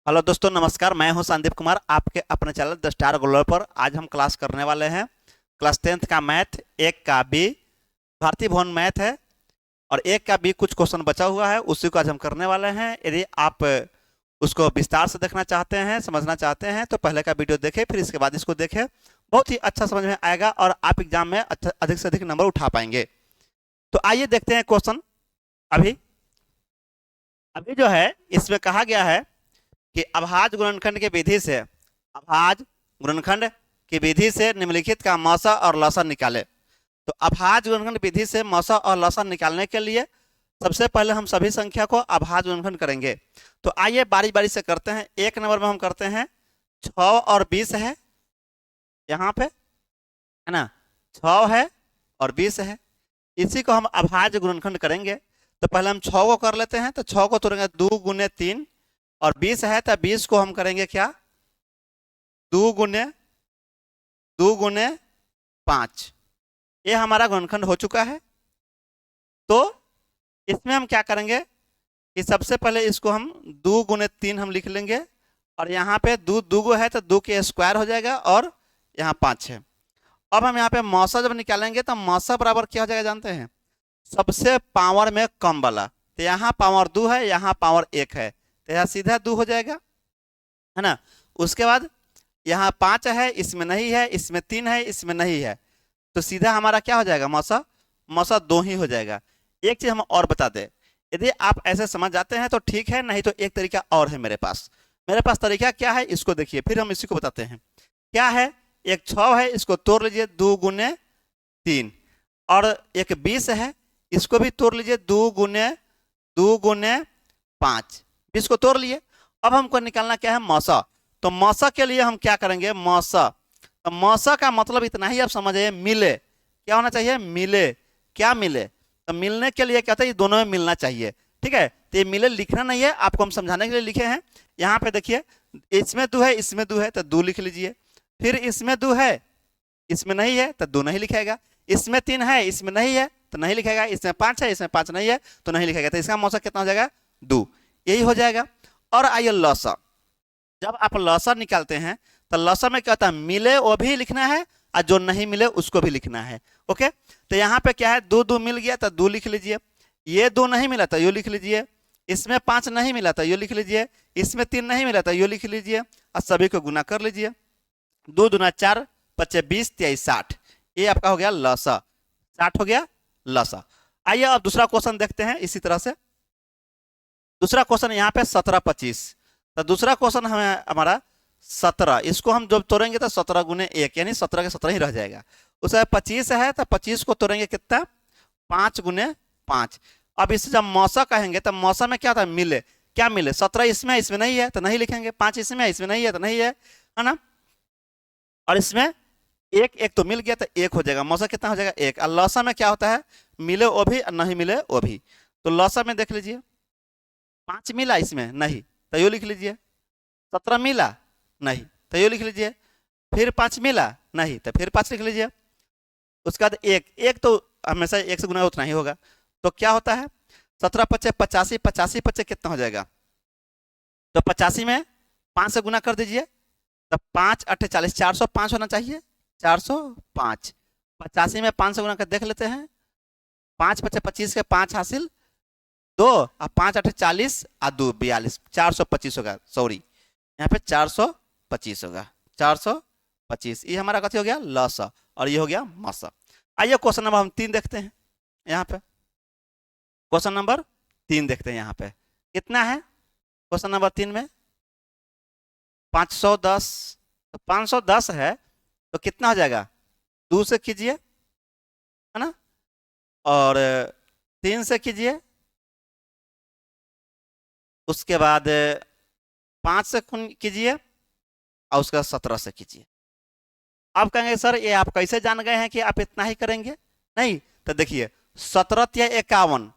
Hello दोस्तों, नमस्कार। मैं हूं संदीप कुमार, आपके अपने चैनल द स्टार ग्लोबल पर। आज हम क्लास करने वाले हैं क्लास 10th का मैथ, एक का बी भारतीय भवन मैथ है और एक का बी कुछ क्वेश्चन बचा हुआ है, उसी को आज हम करने वाले हैं। यदि आप उसको विस्तार से देखना चाहते हैं, समझना चाहते हैं, तो पहले का वीडियो देखें, फिर इसके बाद इसको देखें। बहुत ही अच्छा समझ में आएगा और आप एग्जाम में अधिक से अधिक नंबर उठा पाएंगे। तो आइए देखते हैं क्वेश्चन। अभी अभी जो है इसमें कहा गया है कि अभाज्य गुणनखंड की विधि से अभाज्य गुणनखंड की विधि से निम्नलिखित का मौसा और लसा निकाले। तो अभाज्य गुणनखंड विधि से मौसा और लसा निकालने के लिए सबसे पहले हम सभी संख्या को अभाज्य गुणनखंड करेंगे। तो आइए बारी बारी से करते हैं। एक नंबर में हम करते हैं 6 और 20 है, यहाँ पे है ना, 6 है और 20 है। इसी को हम अभाज्य गुणनखंड करेंगे। तो पहले हम 6 को कर लेते हैं। तो 6 को तोड़ेंगे 2 गुने 3 और 20 है तो 20 को हम करेंगे क्या, 2 गुने 5। ये हमारा गुणनखंड हो चुका है। तो इसमें हम क्या करेंगे कि सबसे पहले इसको हम 2 गुने 3 हम लिख लेंगे और यहाँ पे 2 है तो 2 के स्क्वायर हो जाएगा और यहाँ 5 है। अब हम यहाँ पे मौसा जब निकालेंगे तो मौसा बराबर क्या हो जाएगा जानते हैं, सबसे पावर में कम वाला। तो यहाँ पावर 2 है, यहाँ पावर 1 है, तो यहाँ सीधा 2 हो जाएगा, है ना। उसके बाद यहाँ 5 है, इसमें नहीं है, इसमें 3 है, इसमें नहीं है, तो सीधा हमारा क्या हो जाएगा, मौसा मौसा 2 ही हो जाएगा। एक चीज हम और बता दें, यदि आप ऐसे समझ जाते हैं तो ठीक है, नहीं तो एक तरीका और है मेरे पास तरीका क्या है इसको देखिए, फिर हम इसी को बताते हैं क्या है। एक 6 है, इसको तोड़ लीजिए 2 गुने 3 और एक 20 है, इसको भी तोड़ लीजिए 2 गुने 5। 20 को तोड़ लिए। अब हमको निकालना क्या है, मौसा। तो मौसा के लिए हम क्या करेंगे, मौसा। तो मौसा का मतलब इतना ही आप समझिए, मिले। क्या होना चाहिए, मिले। क्या मिले, तो मिलने के लिए क्या था, ये दोनों में मिलना चाहिए। ठीक है, तो ये मिले लिखना नहीं है, आपको हम समझाने के लिए लिखे हैं। यहाँ पे देखिए, इसमें 2 है, इसमें 2 है तो 2 लिख लीजिए। फिर इसमें 2 है, इसमें नहीं है तो 2 नहीं लिखेगा। इसमें 3 है, इसमें नहीं है तो नहीं लिखेगा। इसमें 5 है, इसमें 5 नहीं है तो नहीं लिखेगा। तो इसका मौसा कितना हो जाएगा, 2। यही हो जाएगा। और आइए लसा। जब आप लसा निकालते हैं तो लसा में क्या होता है, मिले वो भी लिखना है और जो नहीं मिले उसको भी लिखना है। ओके, तो यहाँ पे क्या है, 2 मिल गया तो 2 लिख लीजिए। ये 2 नहीं मिला तो ये लिख लीजिए। इसमें 5 नहीं मिला तो ये लिख लीजिए। इसमें 3 नहीं मिला तो ये लिख लीजिए और सभी को गुना कर लीजिए। 2 दूना 4, 25, 20, 23, 60। ये आपका हो गया लसा, 60 हो गया लसा। आइए अब दूसरा क्वेश्चन देखते हैं इसी तरह से। दूसरा क्वेश्चन यहाँ पे 17, 25। तो दूसरा क्वेश्चन हमें हमारा 17, इसको हम जब तोड़ेंगे तो 17 गुने 1 यानी 17 के 17 ही रह जाएगा। उसमें 25 है तो 25 को तोड़ेंगे कितना, 5 गुने 5। अब इसे जब मौसा कहेंगे तो मौसा में क्या था, मिले। क्या मिले, 17 इसमें, इसमें नहीं है तो नहीं लिखेंगे। 5 इसमें, इसमें नहीं है तो नहीं है ना। और इसमें एक एक तो मिल गया तो 1 हो जाएगा। मौसा कितना हो जाएगा, 1। और लौसा में क्या होता है, मिले वो भी और नहीं मिले वो भी। तो लौसा में देख लीजिए, 5 मिला, इसमें नहीं तो यो लिख लीजिए। 17 मिला, नहीं तो यो लिख लीजिए। फिर 5 मिला, नहीं तो फिर 5 लिख लीजिए। उसके बाद एक एक तो हमेशा 1 से गुना उतना ही होगा। तो क्या होता है, 17 × 5 = 85, 85 × 5 कितना हो जाएगा, तो 85 में 5 से गुना कर दीजिए। तो 5 × 8 = 40, 405 होना चाहिए, 405। 85 में 5 से गुना कर देख लेते हैं। 5 × 5 = 25 के 5 हासिल 2 और 5 × 8 = 40 और 2 = 42, 425 होगा। सॉरी, यहाँ पे 425 होगा, 425। ये हमारा कथी हो गया, लसा, और ये हो गया मसा। आइए क्वेश्चन नंबर हम 3 देखते हैं। यहाँ पे क्वेश्चन नंबर 3 देखते हैं। यहाँ पे कितना है, क्वेश्चन नंबर 3 में 510। तो 510 है तो कितना हो जाएगा, 2 से कीजिए, है ना, और 3 से कीजिए। उसके बाद 5 से कीजिए और उसका 17 से कीजिए। अब कहेंगे सर ये आप कैसे जान गए हैं कि आप इतना ही करेंगे, नहीं तो देखिए 17 या 51,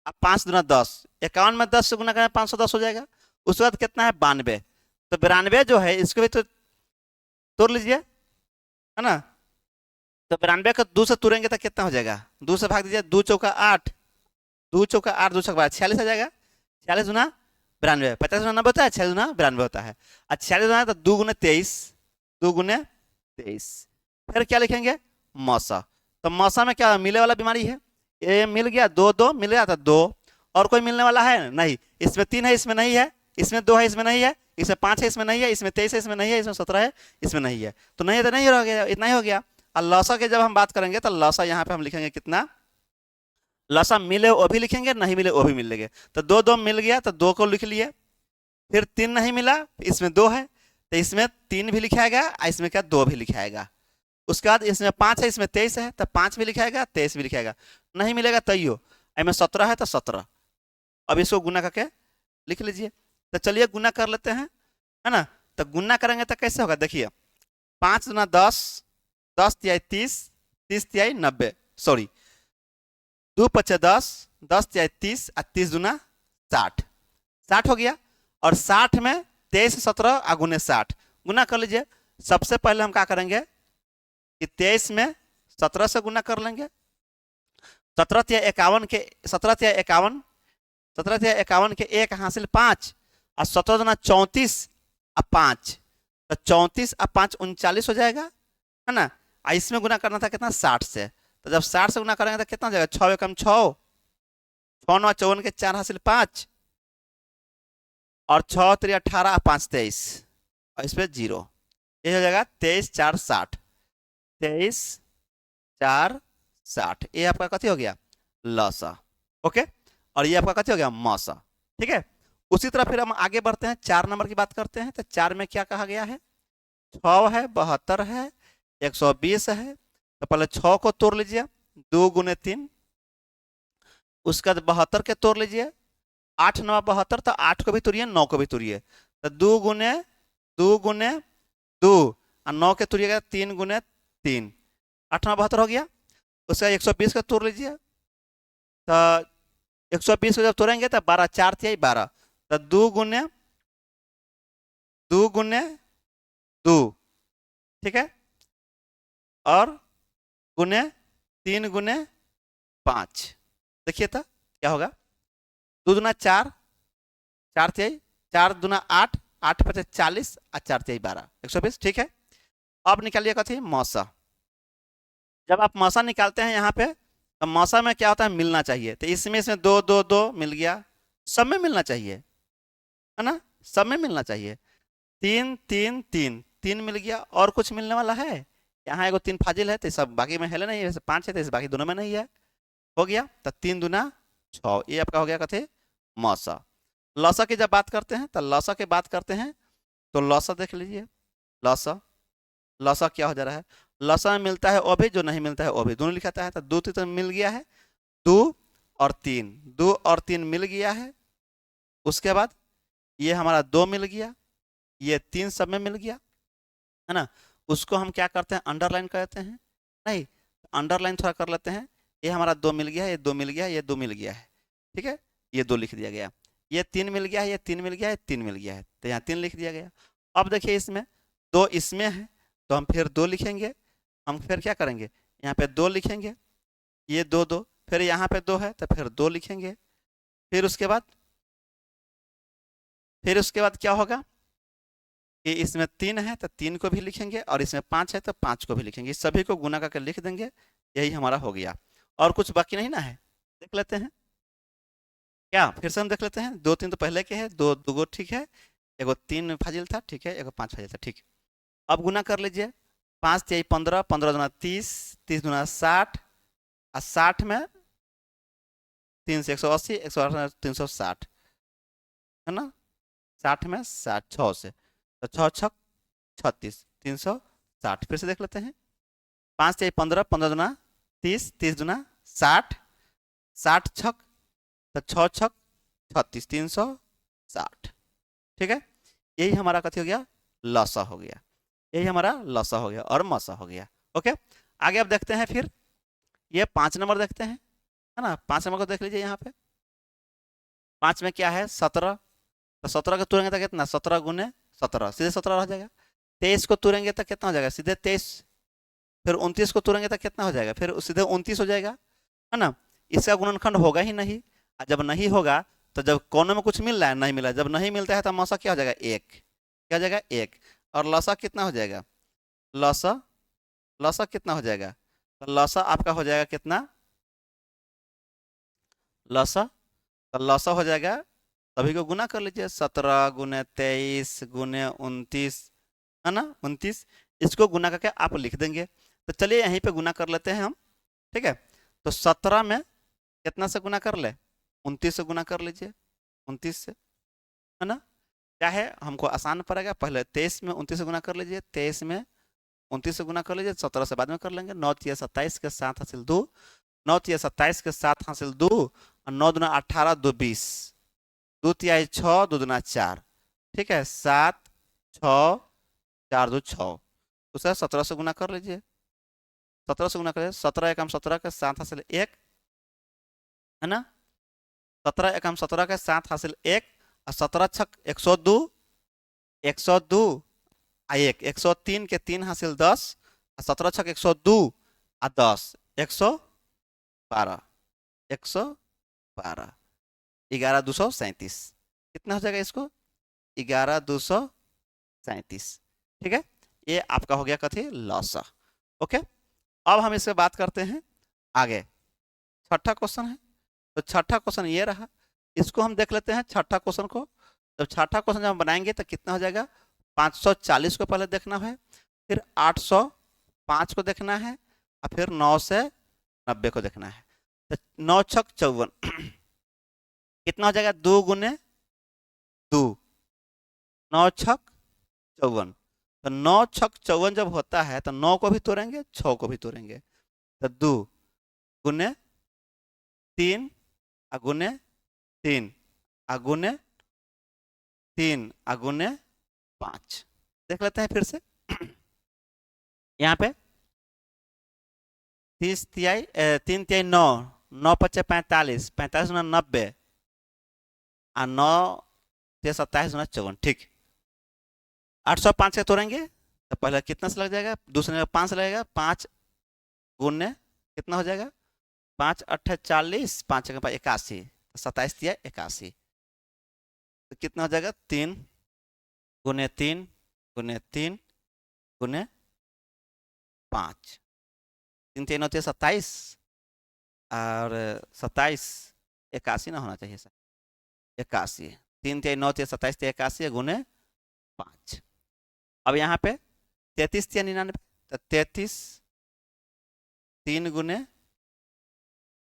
अब 5 दूना 10, 51 में 10 से गुना करें 510 हो जाएगा। उसके बाद कितना है, 92। तो 92 जो है इसको भी तो तोड़ लीजिए, है ना। तो 92 को 2 से तोड़ेंगे तो कितना हो जाएगा, 2 से भाग दीजिए, 2 × 4 = 8, 2 × 4 = 8, 2 × 4 = 46 आ जाएगा। 46 दूना 92, 50 गुना 90 होता है, 6 गुना 92 होता है। अच्छा 46 गुना तो 2 गुने 23, 2 गुने 23। फिर क्या लिखेंगे, मौसा। तो मौसा में क्या मिले वाला बीमारी है, ये मिल गया, 2 2 मिल गया था 2, और कोई मिलने वाला है नहीं, इसमें 3 है इसमें नहीं है, इसमें 2 है इसमें नहीं है, इसमें 5 है इसमें नहीं है, इसमें 23 है इसमें नहीं है, इसमें 17 है इसमें नहीं है, तो नहीं है तो नहीं हो गया, इतना ही हो गया। और लौसा के जब हम बात करेंगे तो लौसा यहाँ पे हम लिखेंगे कितना, लौसा मिले वो भी लिखेंगे, नहीं मिले वो भी मिल लेंगे। तो 2 2 मिल गया तो 2 को लिख लिए, फिर 3 नहीं मिला, इसमें 2 है तो इसमें 3 भी लिखाएगा, इसमें क्या 2 भी लिखाएगा। उसके बाद इसमें 5 है इसमें 23 है तो 5 भी लिखाएगा 23 भी लिखाएगा, नहीं मिलेगा तैयो, इसमें 17 है तो 17। अब इसको गुना करके लिख लीजिए। तो चलिए गुना कर लेते हैं, है ना। तो गुना करेंगे तो कैसे होगा, देखिए 5 गुना 10, 10 तिहाई 30, 30 तिहाई 90, सॉरी 2 पचे 10, 10 तिहाई 30 और 30 गुना 60, 60 हो गया। और 60 में 23 17 और गुने 60 गुना कर लीजिए। सबसे पहले हम क्या करेंगे कि 23 में 17 से गुना कर लेंगे, 17 तिहाई 51 के 17 तिहाई 51, 17 तिहाई 51 के 1 हासिल 5 और 17 गुना 34 और 5, तो 34 और 5 39 हो जाएगा, है ना। और इसमें गुना करना था कितना 60 से, तो जब 60 से गुना करेंगे तो कितना हो जाएगा, 6 एकम 6, 6 9 54 के 4 हासिल 5 और 6 3 18 5 23 और इस पर 0, ये हो जाएगा 23 4 60, 23 4 60, ये आपका कथी हो गया लौसा, ओके। और ये आपका कथी हो गया मौसा, ठीक है। उसी तरह फिर हम आगे बढ़ते हैं, 4 नंबर की बात करते हैं। तो 4 में क्या कहा गया है, 6 है 72 है 120 है, तो पहले 6 को तोड़ लीजिए, 2 गुने 3, उसके बाद 72 के तोड़ लीजिए, 8 9 72, तो 8 को भी तोड़िए 9 को भी तोड़िए, तो 2 गुने 2 और 9 के तोड़िएगा 3 गुने 3, 8 9 72 हो गया। उसका 120 का तोड़ लीजिए, तो 120 को जब तोड़ेंगे तो 12 4 तिहाई 12, तो 2 गुने 2, ठीक है, और गुने 3 गुने 5, देखिए तो क्या होगा, 2 दूना 4, 4 तिहाई 4 दूना 8, 8 पचे 40 और 4 तिहाई 12, 120, ठीक है। अब निकालिए कथी मौसा। जब आप मौसा निकालते हैं यहाँ पे, तो मौसा में क्या होता है मिलना चाहिए, तो इसमें 2 2 2 मिल गया, सब में मिलना चाहिए, है ना, सब में मिलना चाहिए। 3 3 3 3 मिल गया, और कुछ मिलने वाला है, यहाँ एगो 3 फाजिल है तो सब बाकी में है नहीं, 5 है तो इस बाकी दोनों में नहीं है, हो गया। तो 3 दूना 6, ये आपका हो गया कथे मौसा। लौसा की जब बात करते हैं तो लौसा की बात करते हैं, तो लौसा देख लीजिए, लौसा लौसा क्या हो जा रहा है, लौसा में मिलता है वो भी, जो नहीं मिलता है वो भी, दोनों लिखाता है। तो 2 3 मिल गया है, 2 और 3, 2 और 3 मिल गया है। उसके बाद ये हमारा 2 मिल गया, ये 3 सब में मिल गया, है ना। उसको हम क्या करते हैं अंडरलाइन करते हैं, नहीं अंडरलाइन थोड़ा कर लेते हैं। ये हमारा 2 मिल गया है, ये 2 मिल गया है, ये 2 मिल गया है, ठीक है, ये 2 लिख दिया गया। ये 3 मिल गया है, ये 3 मिल गया है, 3 मिल गया है, तो यहाँ 3 लिख दिया गया। अब देखिए इसमें 2 इसमें है, तो हम फिर 2 लिखेंगे। हम फिर क्या करेंगे, यहाँ पे 2 लिखेंगे, ये 2 2, फिर यहाँ पे 2 है तो फिर 2 लिखेंगे। फिर उसके बाद क्या होगा कि इसमें 3 है तो 3 को भी लिखेंगे, और इसमें 5 है तो 5 को भी लिखेंगे, इस सभी को गुना करके लिख देंगे, यही हमारा हो गया। और कुछ बाकी नहीं ना है, देख लेते हैं क्या, फिर से हम देख लेते हैं। 2 3 तो पहले के है, 2 2 ठीक है, एगो 3 फाजिल था, ठीक है, एगो 5 फाजिल था, ठीक। अब गुना कर लीजिए, 5 तिहाई 15, 15 दूना 30, 30 दूना 60 और 60 में 3 से 180, 180 360, है ना, 60 में 60 6 से, तो 6 6 36 360। फिर से देख लेते हैं, 5 तिहाई 15, 15 दूना 30, 30 दूना 60, 60 छक तो 6 छक 36 360, ठीक है। यही हमारा कथी हो गया लौसा हो गया, यही हमारा लौसा हो गया और मौसा हो गया, ओके। आगे अब देखते हैं, फिर ये 5 नंबर देखते हैं, है ना। 5 नंबर को देख लीजिए, यहाँ पे 5 में क्या है 17, तो 17 को तुरेंगे तो कितना 17 गुने 17, सीधे 17 रह जाएगा। 23 को तुरेंगे तो कितना हो जाएगा सीधे 23, फिर 29 को तुरेंगे तो कितना हो जाएगा, फिर सीधे 29 हो जाएगा, है ना। इसका गुणनखंड होगा ही नहीं, और जब नहीं होगा तो जब कोने में कुछ मिल रहा है, नहीं मिला, जब नहीं मिलता है तो मौसा क्या हो जाएगा, एक, क्या हो जाएगा, एक। और लसा कितना हो जाएगा, लसा, लसा कितना हो जाएगा, तो लसा आपका हो जाएगा कितना, लसा, तो लसा हो जाएगा, सभी को गुना कर लीजिए, 17 गुने 23 गुने 29, है ना, 29, इसको गुना करके आप लिख देंगे। तो चलिए यहीं पे गुना कर लेते हैं हम, ठीक है। तो 17 में कितना से गुना कर ले, 29 से गुना कर लीजिए, 29 से, है ना, क्या है हमको आसान पड़ेगा, पहले 23 में 29 से गुना कर लीजिए, 23 में 29 से गुना कर लीजिए, 17 से बाद में कर लेंगे, 9 तिया 27 के 7 हासिल 2, 9 तिया 27 के 7 हासिल 2, और 9 दूना 18, 2 20, 2 तिहाई 6, 2 दूना 4, ठीक है, 7 6 4 2 6, उसे 17 से गुना कर लीजिए, 17 से गुना करिए, 17 एकम 17 के 7 हासिल 1, है ना, 17 एकम 17 के 7 हासिल 1, और 17 छक 102, 102 आ 1, 103 के 3 हासिल 10, और 17 छक 102 आ 10, 112, 112, 11,237, कितना हो जाएगा इसको, 11,237, ठीक है। ये आपका हो गया कथी, लसा। ओके, अब हम इससे बात करते हैं आगे, छठा क्वेश्चन है। तो छठा क्वेश्चन ये रहा, इसको हम देख लेते हैं छठा क्वेश्चन को। जब छठा क्वेश्चन जब हम बनाएंगे तो कितना हो जाएगा, 540 को पहले देखना है, फिर 805 को देखना है, और फिर 9 से 90 को देखना है। तो 9 छक 54 कितना हो जाएगा, 2 गुने 2, 9 छक 54, तो 9 छक 54 जब होता है तो 9 को भी तोड़ेंगे, 6 को भी तोड़ेंगे, तो 2 गुने 3 अगुने 3 अगुने 3 अगुने 5, देख लेते हैं फिर से। यहाँ पे 3 तिहाई 3 तिहाई 9, 9 पच्चे 45, 45 गुना 90, और 9 तिहाई 27 गुना 54, ठीक। 805 से तोड़ेंगे तो पहले कितना से लग जाएगा, दूसरे में 5 लगेगा, 5 गुने कितना हो जाएगा, 5 अट्ठे 40, 5 के 81, 27 तिया 81, तो कितना हो जाएगा, 3 गुने 3 गुने 3 गुने 5, 3 3 9 27, और 27 81 ना होना चाहिए सर, 81, 3 3 9 27 81 गुने 5। अब यहाँ पे 33 तिया 99, तो 33 3 गुने,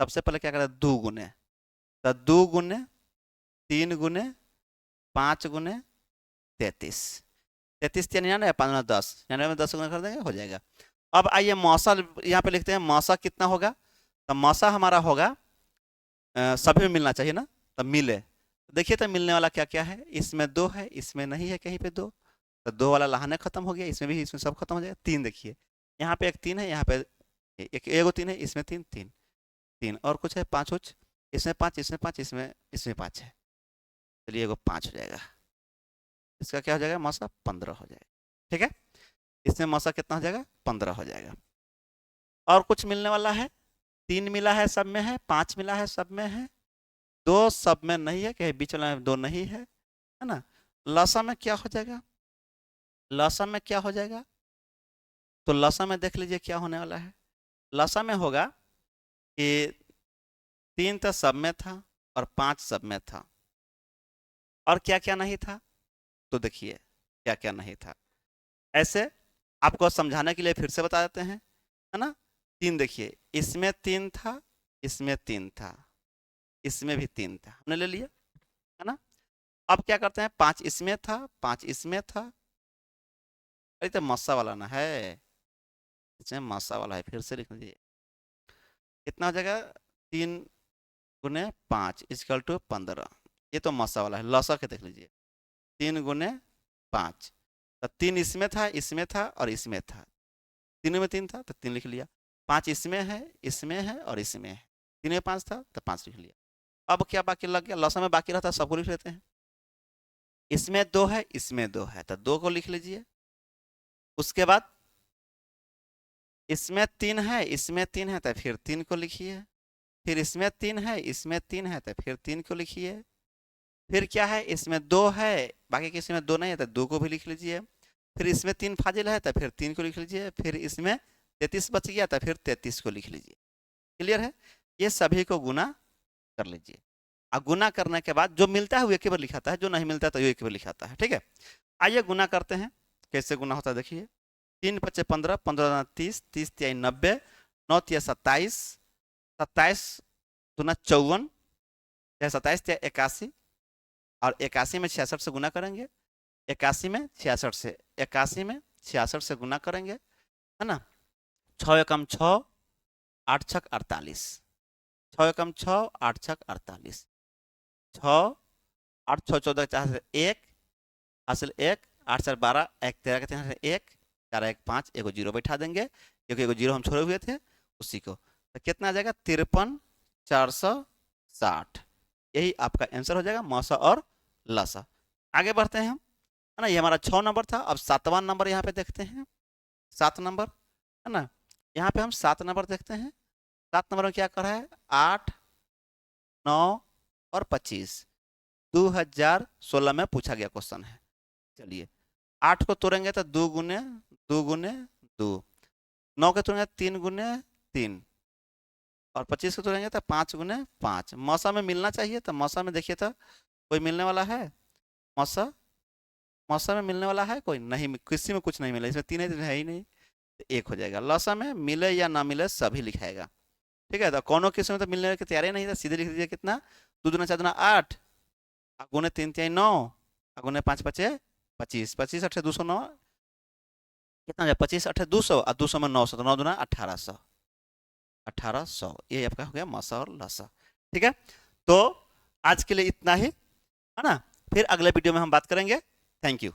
सबसे पहले क्या करें, 2 गुने, तो 2 गुने 3 गुने 5 गुने 33, 33 तिया 99, 5 10, 99 में 10 गुना कर देंगे, हो जाएगा। अब आइए मौसा यहाँ पे लिखते हैं, मौसा कितना होगा, तो मौसा हमारा होगा, सभी में मिलना चाहिए ना, तो मिले, देखिए तो मिलने वाला क्या क्या है, इसमें 2 है, इसमें नहीं है कहीं पे 2, तो 2 वाला लहाने खत्म हो गया, इसमें भी, इसमें सब खत्म हो जाएगा। 3 देखिए, यहाँ पे एक 3 है, यहाँ पे एक एगो 3 है, इसमें 3 3 3, और कुछ है 5 कुछ, इसमें 5 इसमें 5 इसमें इसमें 5 है, चलिए एगो 5 हो जाएगा, इसका क्या हो जाएगा, मौसा 15 हो जाएगा, ठीक है। इसमें मौसा कितना हो जाएगा, 15 हो जाएगा। और कुछ मिलने वाला है, 3 मिला है सब में है, 5 मिला है सब में है, 2 सब में नहीं है, कहीं बीच वाला में 2 नहीं है ना। लसा में क्या हो जाएगा, लसा में क्या हो जाएगा, तो लसा में देख लीजिए क्या होने वाला है, लसा में होगा कि 3 तो सब में था और 5 सब में था, और क्या क्या नहीं था, तो देखिए क्या क्या नहीं था, ऐसे आपको समझाने के लिए फिर से बता देते हैं, है ना। 3 देखिए, इसमें 3 था, इसमें 3 था, इसमें भी 3 था, हमने ले लिया, है ना। अब क्या करते हैं, 5 इसमें था, 5 इसमें था, अरे तो मस्सा वाला ना है, इसमें मस्सा वाला है, फिर से लिख लीजिए, कितना हो जाएगा, 3 गुने 5 इक्वल टू 15, ये तो मस्सा वाला है, लसा के देख लीजिए, 3 गुने 5, तो 3 इसमें था और इसमें था, तीनों में 3 था तो 3 लिख लिया, 5 इसमें है और इसमें है, 3 में 5 था तो 5 लिख लिया। अब क्या बाकी लग गया, लसा में बाकी रहता है, सबको लिख लेते हैं, इसमें 2 है, इसमें 2 है, तो 2 को लिख लीजिए, उसके बाद इसमें 3 है, इसमें 3 है, तो फिर 3 को लिखिए, फिर इसमें 3 है, इसमें 3 है, तो फिर 3 को लिखिए, फिर क्या है, इसमें 2 है, बाकी किसी में 2 नहीं है तो 2 को भी लिख लीजिए। फिर इसमें 3 फाजिल है तो फिर 3 को लिख लीजिए। फिर इसमें 33 बच गया तो फिर 33 को लिख लीजिए। क्लियर है? ये सभी को गुना कर लीजिए। अब गुना करने के बाद जो मिलता है वो एक बार लिखाता है, जो नहीं मिलता है तो एक बार लिखाता है। ठीक है, आइए गुना करते हैं। कैसे गुना होता है देखिए। 3 पचे 15, 15 30, 30 तिहाई 90, 9 तिया 27, 27 दूना 54, 27 तिया 81, और 81 में 66 से गुना करेंगे। 81 में 66 से, 81 में 66 से गुना करेंगे, है ना। 6 एकम 6, 8 छक 48, 6 एकम 6, 8 छक 48, 6 8 6 14 4 1 हासिल 1, 8 4 12, 1 13 के 3 1, 4 1 5, एगो जीरो बैठा देंगे क्योंकि एगो जीरो हम छोड़े हुए थे उसी को। तो कितना आ जाएगा, 53 460। यही आपका आंसर हो जाएगा मौसा और लसा। आगे बढ़ते हैं हम, है ना। ये हमारा 6 नंबर था। अब 7वां नंबर यहाँ पे देखते हैं। 7 नंबर, है ना। यहाँ पे हम 7 नंबर देखते हैं। 7 नंबर में क्या कर रहा है, 8 9 और 25, 2016 में पूछा गया क्वेश्चन है। चलिए 8 को तोड़ेंगे तो 2 गुने 2 गुने 2, 9 के तोड़ेंगे 3 गुने 3, और 25 को तोड़ेंगे तो 5 गुने 5। मौसा में मिलना चाहिए, तो मौसा में देखिए तो कोई मिलने वाला है। मौसा, मौसा में मिलने वाला है कोई नहीं, किसी में कुछ नहीं मिला। इसमें 3 है ही नहीं, तो 1 हो जाएगा। लसा में मिले या ना मिले सभी लिखाएगा। ठीक है, तो कोनो किसी में तो मिलने की तैयारी नहीं था, सीधे लिख दीजिए कितना, 2 दूना 4 दूना 8, गुने 3 तिहाई 9, गुने 5 पचे 25, 25 8 209, कितना हो जाए 25 8 200, और 200 में 900, तो 9 दूना 1800, 1800। ये आपका हो गया मौसा और लसा। ठीक है, तो आज के लिए इतना ही, है ना। फिर अगले वीडियो में हम बात करेंगे। Thank you.